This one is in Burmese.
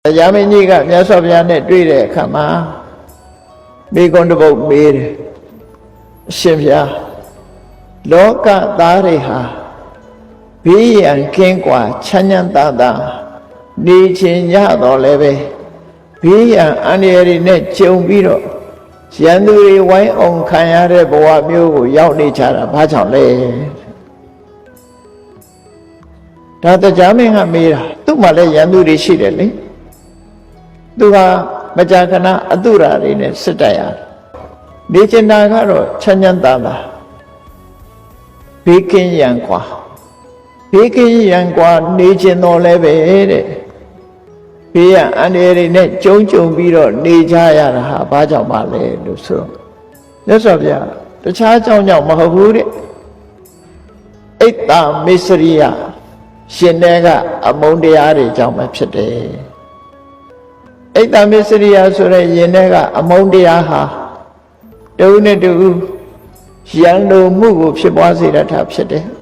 တရားမင်းကြီးကမြတ်စွာဘုရားနဲ့တွေ့တဲ့အခါမှာမိဂုံတစ်ပုဒ်မေးတယ်အရှင်ဘုရားလောကသားတွေဟာဘေးရန်ကင်းကွာချမ်းချမ်းသာသာနေခြင်းရတော့လည်းပဲဘေးရန်အန္တရာယ်တွေနဲ့ကြုံပြီးတော့ရန်သူတွေဝိုင်းအောင်ခံရတဲ့ဘဝမျိုးကိုရောက်နေကြတာဘာကြောင့်လဲဒါတရားမင်းကမေးတာသူ့မှာလည်းရန်သူတွေရှိတယ်လေသူကမကြာခဏအတုရာတွေနဲ့စစ်တိုက်ရတယ်နေကျင်တာကတော့ချမ်းချမ်းသာသာဘေးကင်းရန်กว่าဘေးကင်းရန်กว่าနေကျင်တော်လည်းပဲတဲ့ဘေးရန်အန္တရာယ်တွေနဲ့ကြုံပြီးတော့နေကြရတာဟာဘာကြောင့်ပါလဲလို့ဆိုတော့မြတ်စွာဘုရားတခြားကြောင့်မဟုတ်ဘူးတဲ့အိတ်တာမစ္စရိယရှင်တဲ့ကအမုန်းတရားတွေကြောင့်ပဲဖြစ်တယ်အိတ်တမစ္စရိယဆိုတဲ့ယင်တဲ့ကအမုန်းတရားဟာတူနဲ့တူရန်လိုမှုကိုဖြစ်ပွားစေတတ်တာဖြစ်တယ်